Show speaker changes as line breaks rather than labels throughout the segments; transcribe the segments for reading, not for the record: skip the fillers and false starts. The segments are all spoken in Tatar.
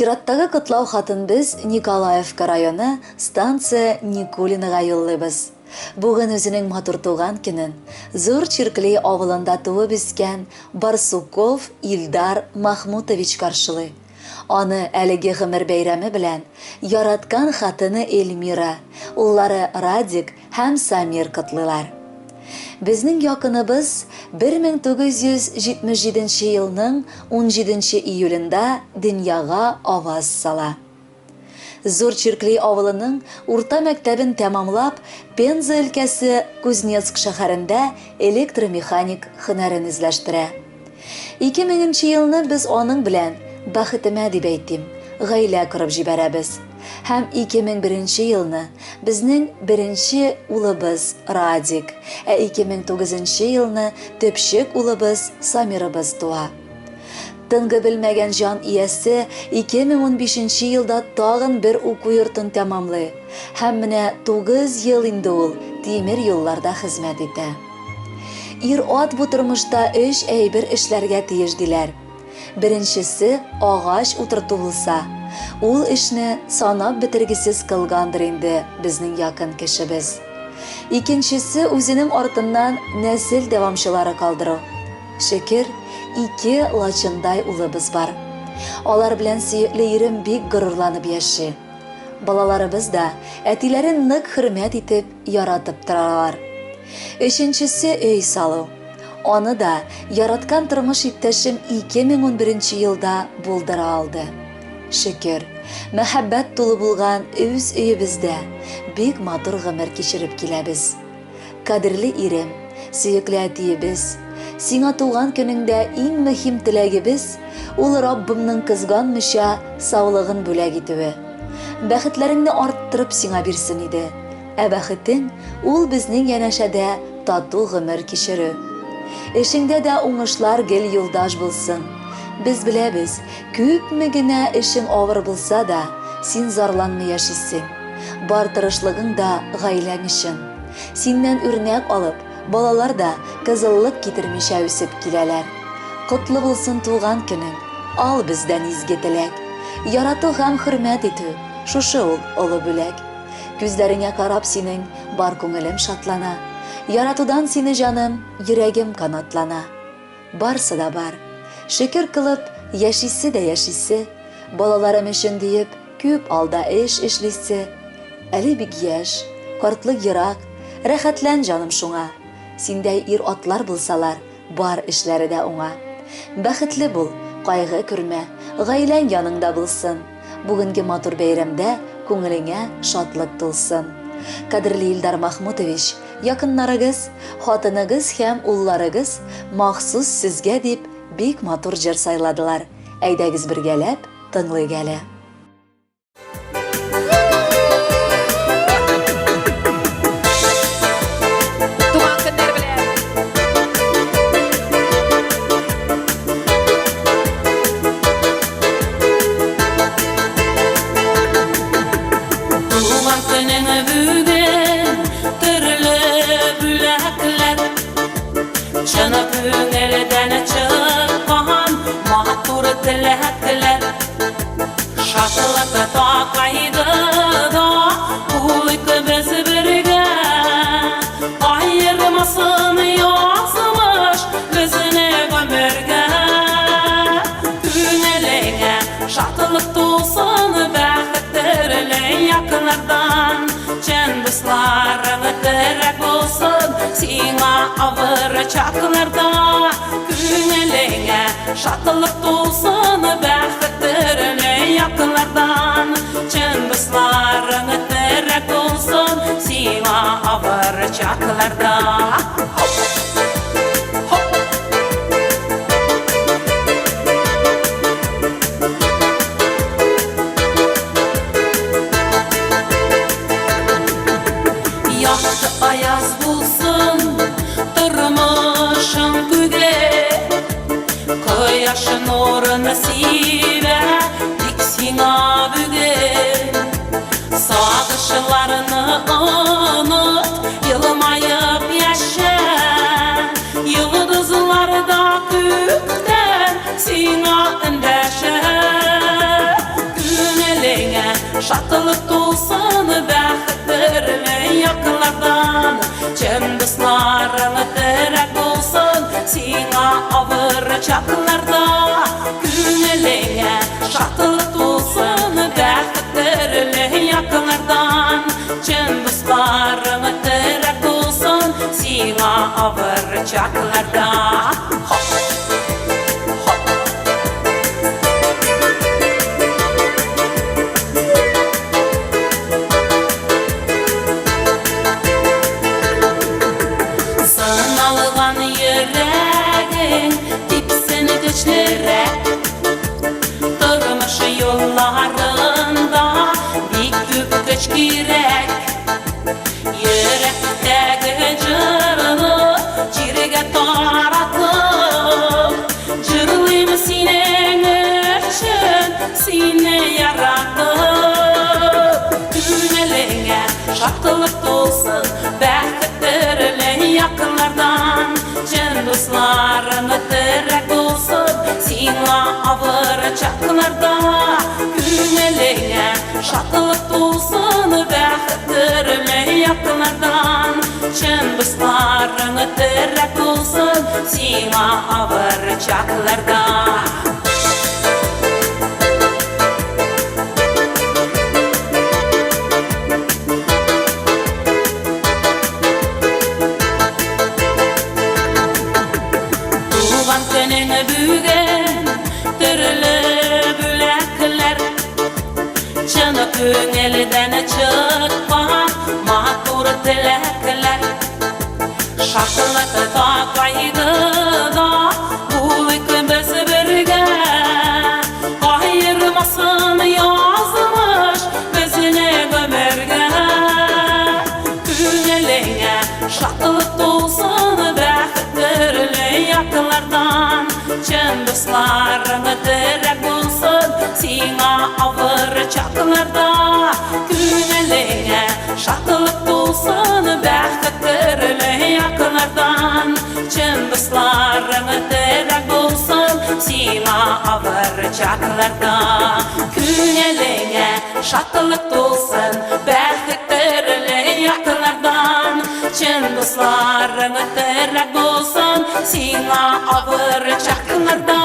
Чираттагы котлау хатын без Николаевка районы станция Никулиныга юллыйбыз. Бүген үзенең матур туган көнен Зур Чиркли авылында туып үскән Барсуков Илдар Махмутович каршылый. Аны әлеге гомер бәйрәме белән яраткан хатыны Эльмира, уллары Радик һәм Самир котлыйлар. Безнең якыныбыз 1977 елның 17 июлендә дөньяга аваз сала. Зур Чиркли авылының урта мәктәбен тәмамлап, Пенза өлкәсе Кузнецк шәһәрендә электромеханик һөнәрен үзләштерә. 2000 елны без аның белән бәхетемә дип әйтим, гаилә корып җибәрәбез. Һәм 2001 елны безнең беренче улыбыз Радик, 2009 елны төпчек улыбыз Самирыбыз туа. Тынгы белмәгән җан иясе 2015 елда тагын бер уку йортын тәмамлый. Һәм менә 9 ел инде ул тимер юлларда хезмәт итә. Ир-ат бу тормышта 3 әйбер эшләргә тиеш диләр. Беренчесе агач утырту булса, ул эшне санап бетергесез кылгандыр инде безнең якын кешебез. Икенчесе үзенең артыннан нәсел дәвамчылары калдыру. Шөкер, 2 лачындай улыбыз бар. Алар белән сөекле ирем бик горурланып яши. Балаларыбыз да әтиләрен нык хөрмәт итеп, яратып торалар. Өченчесе өй салу. Аны да яраткан тормыш иптәшем 2011 елда булдыра алды. Шөкер, мәхәббәт тулы булган үз өебездә бик матур гомер кичереп киләбез. Кадерле ирем, сөекле әтиебез, сиңа туган көнеңдә иң мөһим теләгебез ул Раббымның кызганмыйча саулыгын бүләк итүе. Бәхетләреңне арттырып сиңа бирсен иде. Ә бәхетең ул безнең янәшәдә тату гомер кичерү. Эшеңдә дә уңышлар гел юлдаш булсын. Без беләбез, күпме генә эшең авыр булса да, син зарланмый яшисең. Бар тырышлыгың да гаиләң өчен. Синнән үрнәк алып, балалар да кызыллык китермичә үсеп киләләр. Котлы булсын туган көнең, ал бездән изге теләк. Ярату һәм хөрмәт итү, шушы ул олы бүләк. Күзләреңә карап синең бар күңелем шатлана. Яратудан сине җаным, йөрәгем канатлана. Барсы да бар. Шөкер кылып, яшисе дә яшисе, балаларым өчен диеп, күп алда эшлисе. Әле бик яшь, картлык ерак, рәхәтлән җаным шуңа. Синдәй ир-атлар булсалар, бар эшләре дә уңа. Бәхетле бул, кайгы күрмә, гаиләң яныңда булсын. Бүгенге матур бәйрәмдә күңелеңә шатлык тулсын. Кадерле Илдар Махмутович, якыннарыгыз, хатыныгыз һәм улларыгыз махсус сезгә дип бик матур җыр сайладылар. Әйдәгез бергәләп тыңлыйк әле.
Сиңа авыр чакларда күңелеңә шатлык тулсын, бәхетле якыннардан чын дусларың терәк булсын, сиңа авыр чакларда. Кояшын орыны сивә, тик сиңа бүген. Сагышларны онот, елмайып яшә. Йылдызларда күктән сиңа өндәшә. şatılık dolsun bəxtlərlə yakınlardan. Can dostlarına direk olsun, sina avır çaklarda. Günəliyə şatılık dolsun bəxtlərlə yakınlardan. Can dostlarına direk olsun, sina avır çaklarda. Sınalğan yüreğin dipsini güçlürek, durmuş yollarında bir küp güç girek. Yürekteki cırını cirge taratıp, cırlıyım sinen için sine yaratıp. Günəliyə şatılık dolsun bəxtlərlə yakınlardan. Can dostlarına direk olsun, sina avır çaklarda. Günəliyə şatılık dolsun bəxtlərlə yakınlardan. Can dostlarına direk olsun, sina avır çaklarda. Tuğan könüne büyügen türlü bülekler, canı köngəldən çıkma matur tilekler. Şakılata da kaydı da bu ikimiz birge, ayırmasın yazmış bizine gömerge. Günəliyə şatılık dolsun bəxtlərlə yakınlardan. Can dostlarına direk olsun, sina avır çaklarda. Günəliyə şatılık dolsun bəxtlərlə yakınlardan. Can dostlarına direk olsun, sina avır çaklarda. Günəliyə şatılık dolsun bəxtlərlə yakınlardan. Can dostlarına direk olsun, sina avır çaklarda.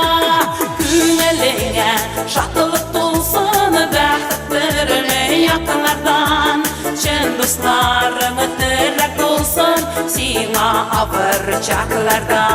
Günəliyə şatılık dolsun bəxtlərlə yakınlardan. Can dostlarına direk olsun, sina avır çaklarda.